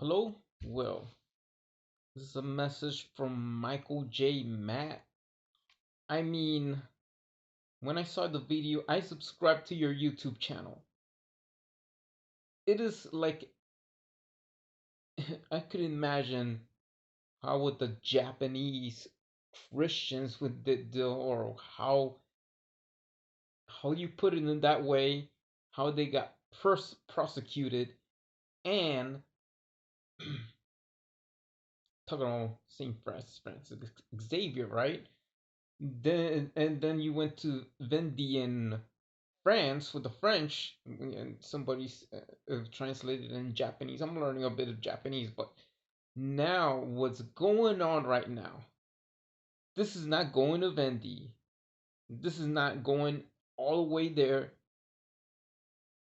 Hello? Well, this is a message from Michael J. Matt. I mean, when I saw the video, I subscribed to your YouTube channel. It is like I could imagine how would the Japanese Christians would do, or how you put it in that way, how they got prosecuted, and talking about Francis Xavier, right? Then you went to Vendy in France with the French, and somebody's translated in Japanese. I'm learning a bit of Japanese, but now what's going on right now? This is not going to Vendy. This is not going all the way there.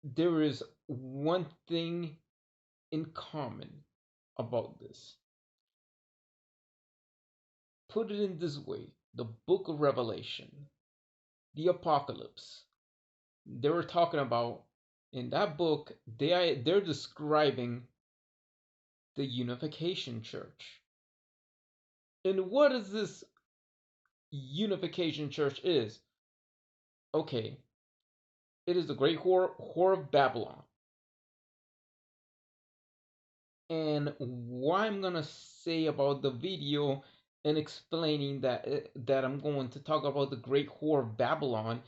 There is one thing in common about this. Put it in this way: the book of Revelation, the apocalypse. They were talking about in that book, they're describing the Unification Church. And what is this Unification Church is? Okay, it is the great whore of Babylon. And what I'm gonna say about the video and explaining that I'm going to talk about the great whore of Babylon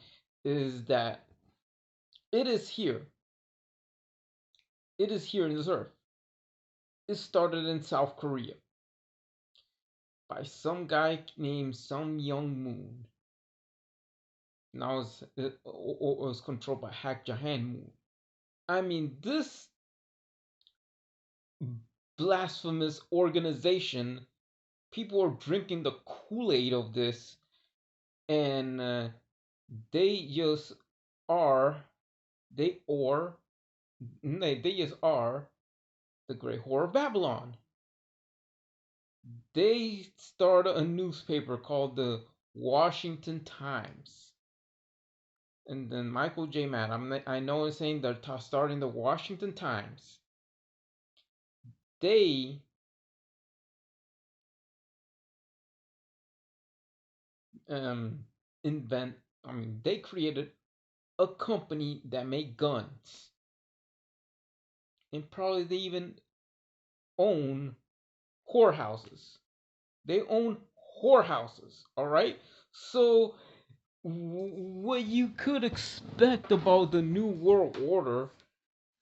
is that it is here. It is here in this earth. It started in South Korea by some guy named Some Young Moon. Now it was controlled by Hak Jahan Moon. I mean, this blasphemous organization, people are drinking the Kool-Aid of this, and they just are, they are, they just are the Great Whore of Babylon. They started a newspaper called the Washington Times. And then Michael J. Mann, I know is saying they're starting the Washington Times. They um, invent, they created a company that made guns. And probably they even own whorehouses. They own whorehouses, all right? So, what you could expect about the New World Order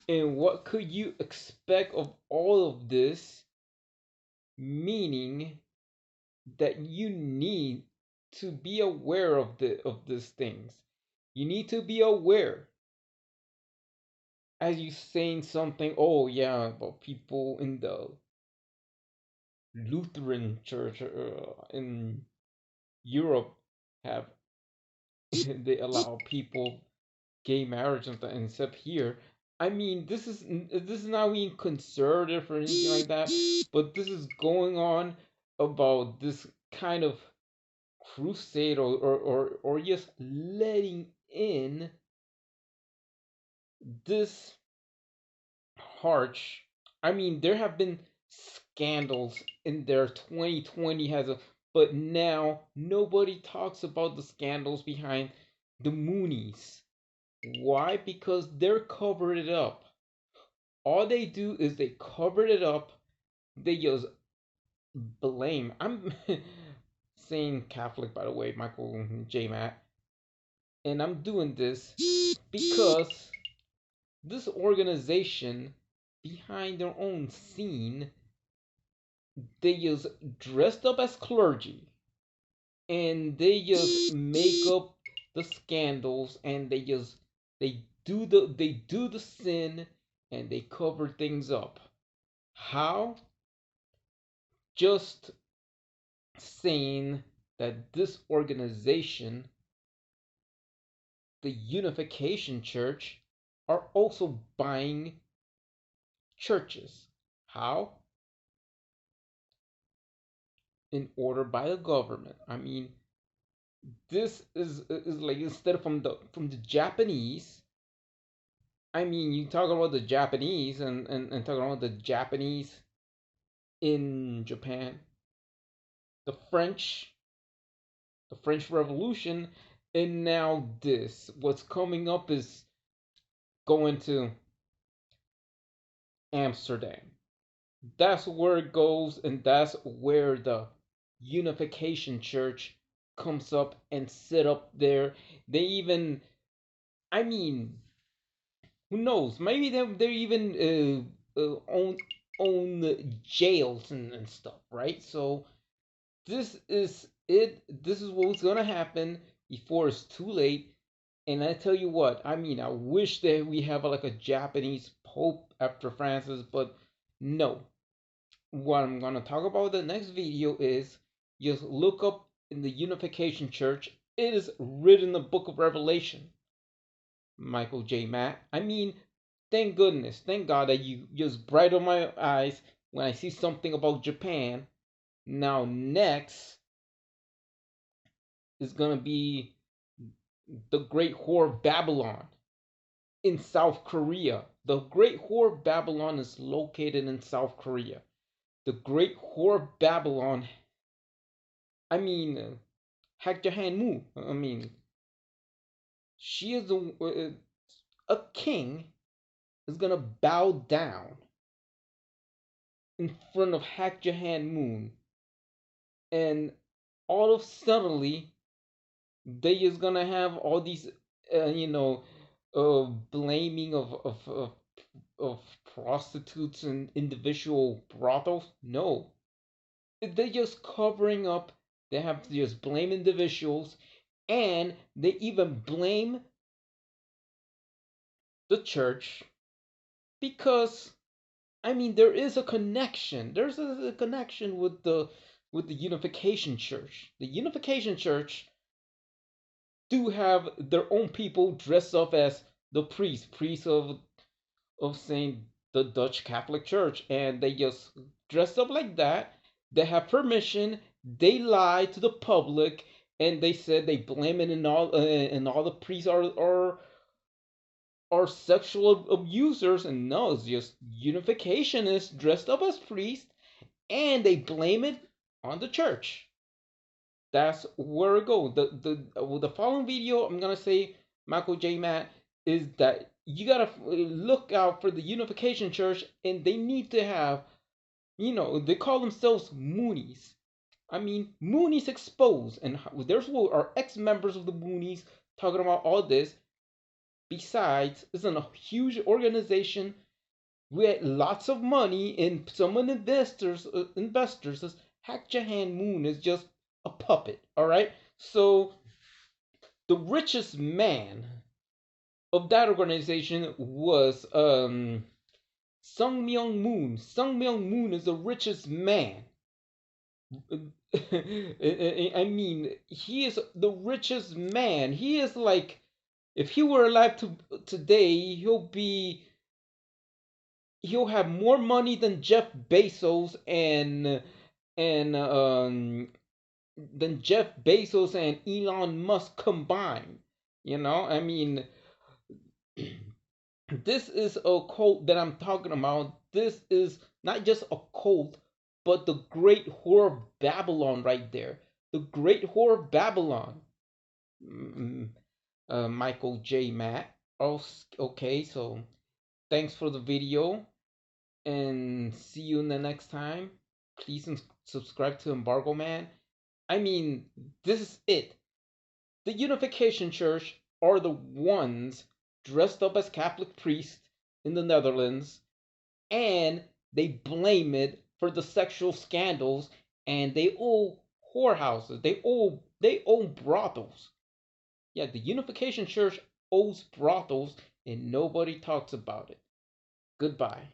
and what could you expect of all of this, meaning that you need to be aware of these things. You need to be aware as you saying something. Oh yeah, about people in the Lutheran Church in Europe have they allow people gay marriage and stuff here. I mean, this is not being conservative or anything like that, but this is going on about this kind of crusade or just letting in this harsh. I mean, there have been scandals in their 2020 has a, but now nobody talks about the scandals behind the Moonies. Why? Because they're covering it up. All they do is they cover it up. They just blame. I'm saying Catholic, by the way, Michael J. Matt, and I'm doing this because this organization behind their own scene, they just dressed up as clergy and they just make up the scandals and they do the sin and they cover things up. How? Just saying that this organization, the Unification Church, are also buying churches. How? In order by the government. I mean, this is like instead of from the Japanese. I mean, you talk about the Japanese and talking about the Japanese. in Japan, the French, the French Revolution, and now this. What's coming up is going to Amsterdam. That's where it goes, and that's where the Unification Church comes up and sit up there. They even, I mean, who knows? Maybe they're even own jails and stuff, right? So this is it. This is what's gonna happen before it's too late. And I tell you what, I mean, I wish that we have like a Japanese Pope after Francis, but no. What I'm gonna talk about in the next video is just look up in the Unification Church. It is written in the Book of Revelation. Michael J. Matt. I mean, thank goodness, thank God that you just brighten my eyes when I see something about Japan. Now, next is gonna be the Great Whore Babylon in South Korea. The Great Whore Babylon is located in South Korea. The Great Whore Babylon. I mean, Hak Jahan Mu. I mean, she is a king is gonna bow down in front of Hak Jahan Moon, and all of suddenly they is gonna have all these, you know, blaming of prostitutes and individual brothels. No, they just covering up. They have to just blame individuals, and they even blame the church because I mean there is a connection. There's a connection with the Unification Church. The Unification Church do have their own people dressed up as the priests of Saint the Dutch Catholic Church, and they just dress up like that. They have permission. They lie to the public, and they said they blame it and all the priests are sexual abusers, and no, it's just unificationists dressed up as priests, and they blame it on the church. That's where it goes. The following video I'm gonna say, Michael J. Matt, is that you gotta look out for the Unification Church, and they need to have, you know, they call themselves Moonies. I mean, Moonies exposed, and there's our ex-members of the Moonies talking about all this. Besides, it's a huge organization with lots of money, and some investors, this Hak Jahan Moon is just a puppet. All right, so the richest man of that organization was Sung Myung Moon. Sung Myung Moon is the richest man. I mean, he is the richest man. He is like, if he were alive today, he'll have more money than Jeff Bezos and than Jeff Bezos and Elon Musk combined. You know, I mean, this is a cult that I'm talking about. This is not just a cult, but the Great Whore of Babylon right there. The Great Whore of Babylon. Michael J. Matt. Oh, okay, so thanks for the video, and see you in the next time. Please subscribe to Embargo Man. I mean, this is it. The Unification Church are the ones dressed up as Catholic priests in the Netherlands, and they blame it for the sexual scandals, and they own whorehouses. They own brothels. Yeah, the Unification Church owns brothels, and nobody talks about it. Goodbye.